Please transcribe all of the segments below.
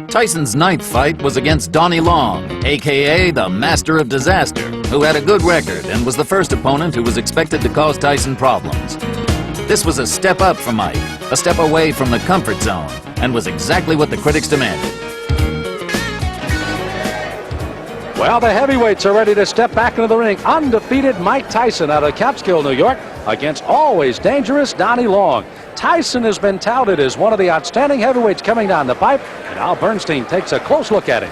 Tyson's ninth fight was against Donnie Long, a.k.a. the Master of Disaster, who had a good record and was the first opponent who was expected to cause Tyson problems. This was a step up for Mike, a step away from the comfort zone, and was exactly what the critics demanded. Well, the heavyweights are ready to step back into the ring. Undefeated Mike Tyson out of Catskill, New York, against always dangerous Donnie Long. Tyson has been touted as one of the outstanding heavyweights coming down the pipe, and Al Bernstein takes a close look at him.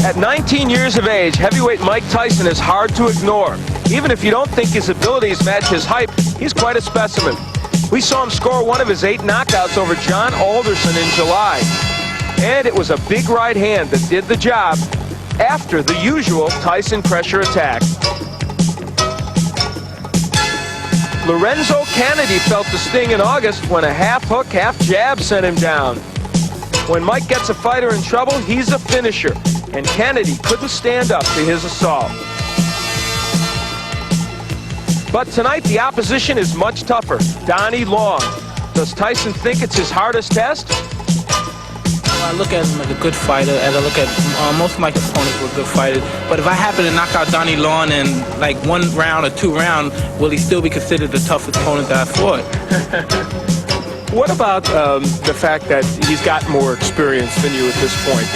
At 19 years of age, heavyweight Mike Tyson is hard to ignore. Even if you don't think his abilities match his hype, he's quite a specimen. We saw him score one of his 8 knockouts over John Alderson in July. And it was a big right hand that did the job after the usual Tyson pressure attack. Lorenzo Kennedy felt the sting in August when a half hook, half jab sent him down. When Mike gets a fighter in trouble, he's a finisher, and Kennedy couldn't stand up to his assault. But tonight the opposition is much tougher. Donnie Long. Does Tyson think it's his hardest test? I look at him as a good fighter, as I look at most of my opponents were good fighters. But if I happen to knock out Donnie Long in like 1 round or 2 rounds, will he still be considered the toughest opponent that I fought? What about the fact that he's got more experience than you at this point?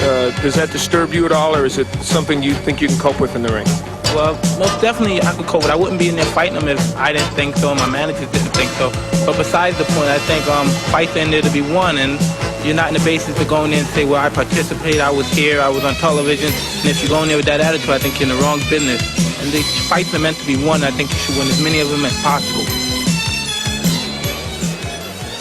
Does that disturb you at all, or is it something you think you can cope with in the ring? Well, most definitely I could cope with it. I wouldn't be in there fighting him if I didn't think so and my managers didn't think so. But besides the point, I think fights are in there to be won, and you're not in the basis of going in and say, well, I participated, I was here, I was on television. And if you go in there with that attitude, I think you're in the wrong business. And the fights are meant to be won. I think you should win as many of them as possible.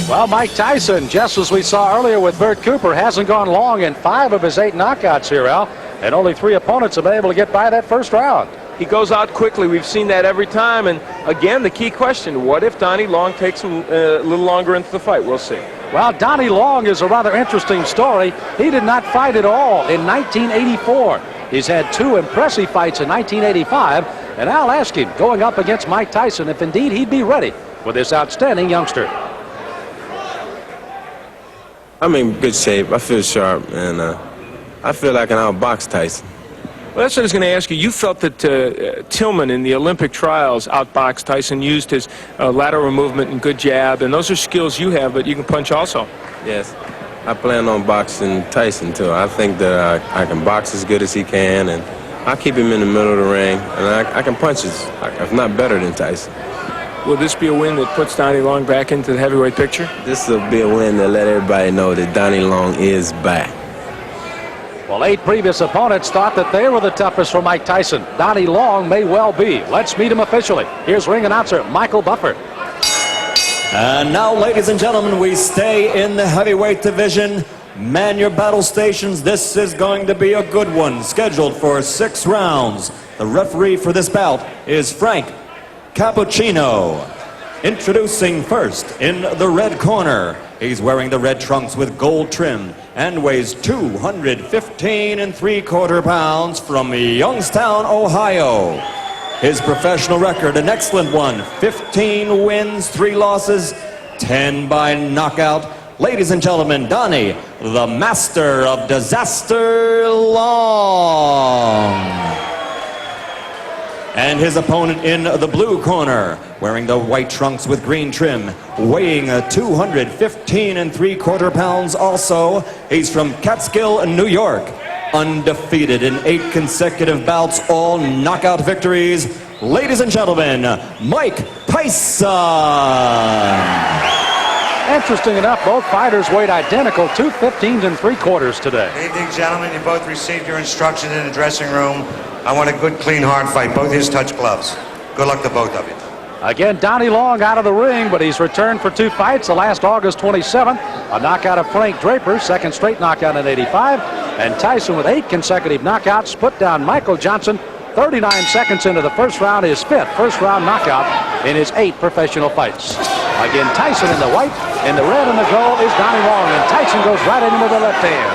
Well, Mike Tyson, just as we saw earlier with Bert Cooper, hasn't gone long in 5 of his 8 knockouts here, Al. And only 3 opponents have been able to get by that first round. He goes out quickly. We've seen that every time. And again, the key question, what if Donnie Long takes him a little longer into the fight? We'll see. Well, Donnie Long is a rather interesting story. He did not fight at all in 1984. He's had 2 impressive fights in 1985. And I'll ask him, going up against Mike Tyson, if indeed he'd be ready with this outstanding youngster. I'm in good shape. I feel sharp, and I feel like I can outbox Tyson. Well, that's what I was going to ask you. You felt that Tillman in the Olympic trials outboxed Tyson, used his lateral movement and good jab, and those are skills you have, but you can punch also. Yes. I plan on boxing Tyson, too. I think that I can box as good as he can, and I'll keep him in the middle of the ring, and I can punch if not better than Tyson. Will this be a win that puts Donnie Long back into the heavyweight picture? This will be a win to let everybody know that Donnie Long is back. Well, 8 previous opponents thought that they were the toughest for Mike Tyson. Donnie Long may well be. Let's meet him officially. Here's ring announcer Michael Buffer. And now, ladies and gentlemen, we stay in the heavyweight division. Man your battle stations. This is going to be a good one, scheduled for 6 rounds. The referee for this bout is Frank Cappuccino. Introducing first in the red corner. He's wearing the red trunks with gold trim and weighs 215 3/4 pounds from Youngstown, Ohio. His professional record, an excellent one, 15 wins, 3 losses, 10 by knockout. Ladies and gentlemen, Donnie, the Master of Disaster Long. And his opponent in the blue corner, wearing the white trunks with green trim, weighing 215 3/4 pounds also. He's from Catskill, New York. Undefeated in 8 consecutive bouts, all knockout victories. Ladies and gentlemen, Mike Tyson. Interesting enough, both fighters weighed identical, 215 3/4 today. Good evening, gentlemen. You both received your instructions in the dressing room. I want a good, clean, hard fight. Both his touch gloves. Good luck to both of you. Again, Donnie Long out of the ring, but he's returned for 2 fights. The last August 27th, a knockout of Frank Draper, 2nd straight knockout in '85. And Tyson with 8 consecutive knockouts, put down Michael Johnson 39 seconds into the first round, his 5th first-round knockout in his 8 professional fights. Again, Tyson in the white, in the red and the gold is Donnie Long, and Tyson goes right in with the left hand.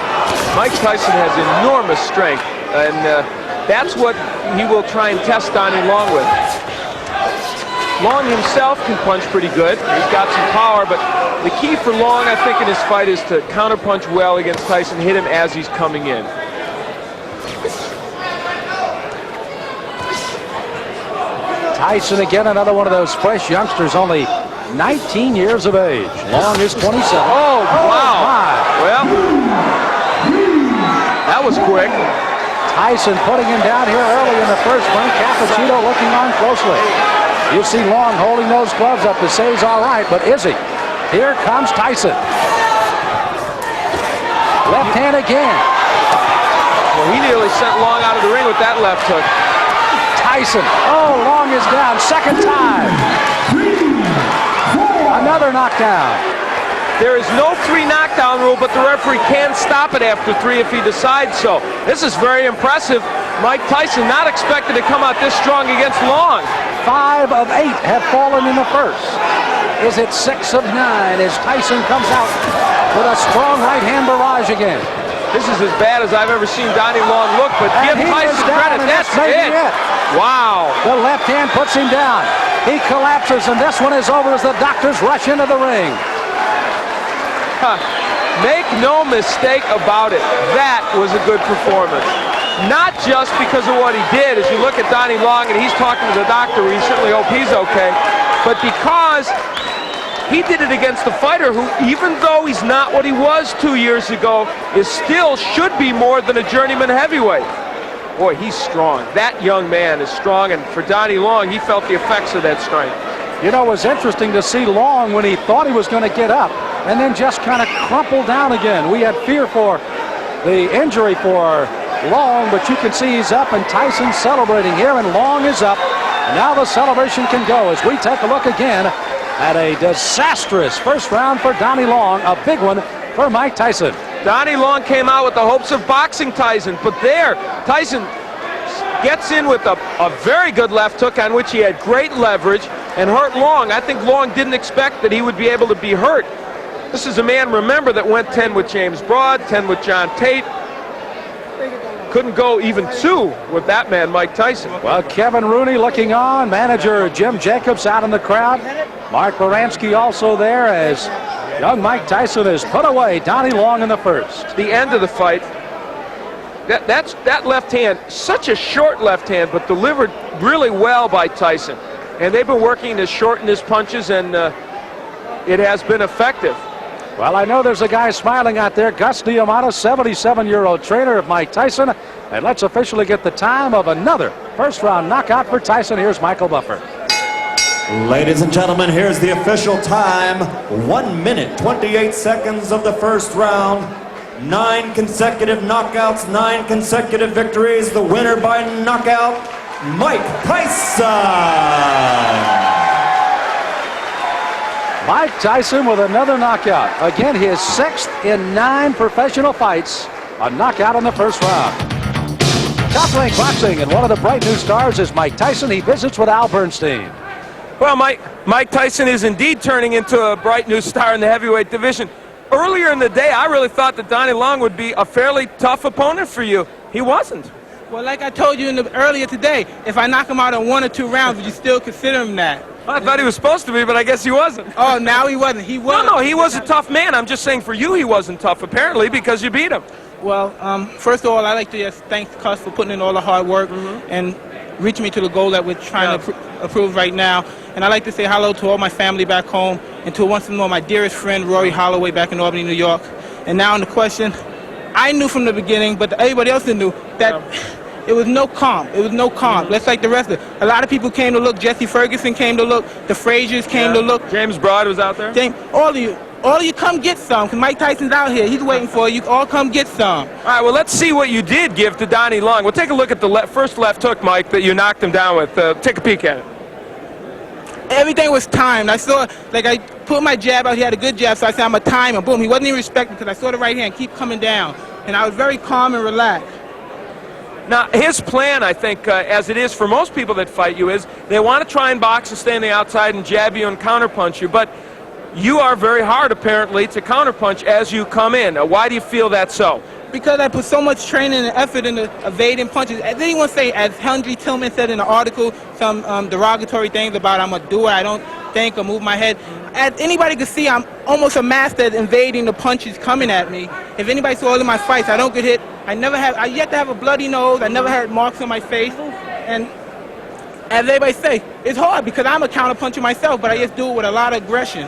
Mike Tyson has enormous strength, and that's what he will try and test Donnie Long with. Long himself can punch pretty good. He's got some power, but the key for Long, I think, in his fight is to counterpunch well against Tyson, hit him as he's coming in. Tyson again, another one of those fresh youngsters, only 19 years of age. Long is 27. Oh, wow. My. Well, that was quick. Tyson putting him down here early in the first one. Cappuccino looking on closely. You see Long holding those gloves up to say he's all right, but is he? Here comes Tyson. Left hand again. Well, he nearly sent Long out of the ring with that left hook. Tyson. Oh, Long is down. Second time. Another knockdown. There is no 3 knockdown rule, but the referee can stop it after 3 if he decides so. This is very impressive. Mike Tyson not expected to come out this strong against Long. 5 of 8 have fallen in the first. Is it 6 of 9 as Tyson comes out with a strong right hand barrage again? This is as bad as I've ever seen Donnie Long look, but give Tyson credit. That's it. Wow. The left hand puts him down. He collapses, and this one is over as the doctors rush into the ring. Make no mistake about it. That was a good performance. Not just because of what he did, as you look at Donnie Long and he's talking to the doctor, we certainly hope he's okay, but because he did it against a fighter who, even though he's not what he was 2 years ago, is still should be more than a journeyman heavyweight. Boy, he's strong. That young man is strong, and for Donnie Long, he felt the effects of that strength. You know, it was interesting to see Long when he thought he was going to get up and then just kind of crumple down again. We had fear for the injury for Long, but you can see he's up, and Tyson's celebrating here, and Long is up. Now the celebration can go as we take a look again at a disastrous first round for Donnie Long, a big one for Mike Tyson. Donnie Long came out with the hopes of boxing Tyson, but there, Tyson gets in with a very good left hook on which he had great leverage and hurt Long. I think Long didn't expect that he would be able to be hurt. This is a man, remember, that went 10 with James Broad, 10 with John Tate. Couldn't go even 2 with that man, Mike Tyson. Well, Kevin Rooney looking on, manager Jim Jacobs out in the crowd. Mark Baranski also there as young Mike Tyson has put away Donnie Long in the first. The end of the fight, that left hand, such a short left hand, but delivered really well by Tyson. And they've been working to shorten his punches, and it has been effective. Well, I know there's a guy smiling out there, Gus Diamata, 77-year-old trainer of Mike Tyson. And let's officially get the time of another first-round knockout for Tyson. Here's Michael Buffer. Ladies and gentlemen, here's the official time. 1 minute, 28 seconds of the first round. 9 consecutive knockouts, 9 consecutive victories. The winner by knockout, Mike Tyson. Mike Tyson with another knockout. Again, his 6th in 9 professional fights. A knockout in the first round. Top Rank Boxing, and one of the bright new stars is Mike Tyson. He visits with Al Bernstein. Well, Mike Tyson is indeed turning into a bright new star in the heavyweight division. Earlier in the day, I really thought that Donnie Long would be a fairly tough opponent for you. He wasn't. Well, like I told you earlier today, if I knock him out in 1 or 2 rounds, would you still consider him that? Well, I thought he was supposed to be, but I guess he wasn't. Oh, now he wasn't. He wasn't. No, he was a tough man. I'm just saying for you he wasn't tough, apparently, because you beat him. Well, first of all, I'd like to just thank Cus for putting in all the hard work and reaching me to the goal that we're trying to approve right now. And I'd like to say hello to all my family back home and to once more my dearest friend, Rory Holloway, back in Albany, New York. And now on the question, I knew from the beginning, but everybody else knew that it was no calm. It was no calm. Let's like the rest of it. A lot of people came to look. Jesse Ferguson came to look. The Fraziers came to look. James Broad was out there. All of you come get some, because Mike Tyson's out here. He's waiting for you. All come get some. All right, well, let's see what you did give to Donnie Long. We'll take a look at the first left hook, Mike, that you knocked him down with. Take a peek at it. Everything was timed. I saw, like, I put my jab out. He had a good jab, so I said, I'm going to time him. Boom. He wasn't even respecting because I saw the right hand keep coming down. And I was very calm and relaxed. Now, his plan, I think, as it is for most people that fight you, is they want to try and box and stay on the outside and jab you and counterpunch you. But you are very hard, apparently, to counterpunch as you come in. Why do you feel that's so? Because I put so much training and effort into evading punches. As anyone say, as Henry Tillman said in the article, some derogatory things about I'm a doer, I don't think or move my head. As anybody can see, I'm almost a master at evading the punches coming at me. If anybody saw all of my fights, I don't get hit. I yet to have a bloody nose. I never had marks on my face. And as everybody say, it's hard because I'm a counterpuncher myself, but I just do it with a lot of aggression.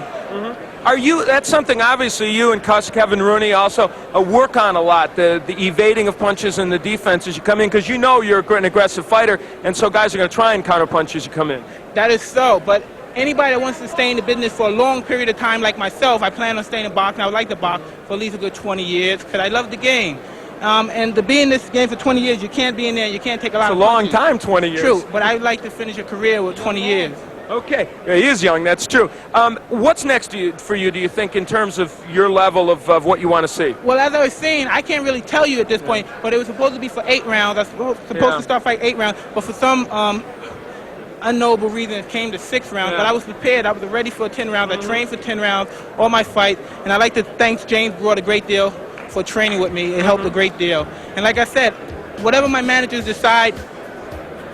That's something obviously you and Kevin Rooney also work on a lot, the evading of punches and the defense as you come in, because you know you're an aggressive fighter, and so guys are going to try and counterpunch as you come in. That is so, but anybody that wants to stay in the business for a long period of time like myself, I plan on staying in boxing. I would like to box for at least a good 20 years because I love the game. And to be in this game for 20 years, you can't be in there, you can't take a lot of punches. It's a long time, 20 years. True, but I'd like to finish a career with 20 years. Okay, yeah, he is young, that's true. What's next for you, do you think, in terms of your level of what you want to see? Well, as I was saying, I can't really tell you at this point, but it was supposed to be for 8 rounds. I was supposed to start fighting 8 rounds, but for some unknowable reason it came to 6 rounds. But I was prepared. I was ready for 10 rounds. I trained for 10 rounds, all my fight, and I'd like to thank James Broad a great deal for training with me. It helped a great deal. And like I said, whatever my managers decide,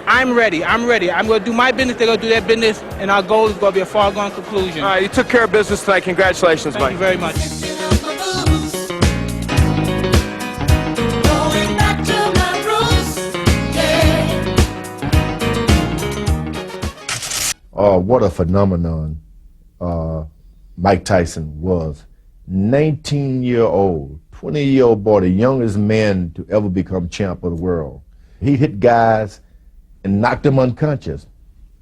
I'm ready. I'm ready. I'm going to do my business. They're going to do their business, and our goal is going to be a far-gone conclusion. All right, you took care of business tonight. Congratulations, Mike. Thank you very much. What a phenomenon Mike Tyson was. 19-year-old, 20-year-old boy, the youngest man to ever become champ of the world. He hit guys and knocked them unconscious,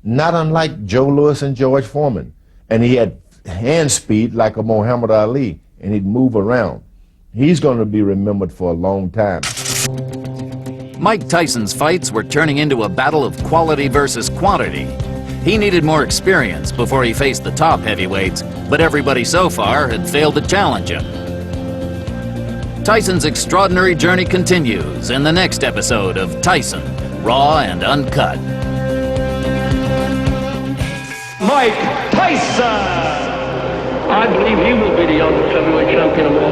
not unlike Joe Louis and George Foreman. And he had hand speed like a Muhammad Ali, and he'd move around. He's going to be remembered for a long time. Mike Tyson's fights were turning into a battle of quality versus quantity. He needed more experience before he faced the top heavyweights, but everybody so far had failed to challenge him. Tyson's extraordinary journey continues in the next episode of Tyson, Raw and Uncut. Mike Tyson! I believe he will be the youngest heavyweight champion of all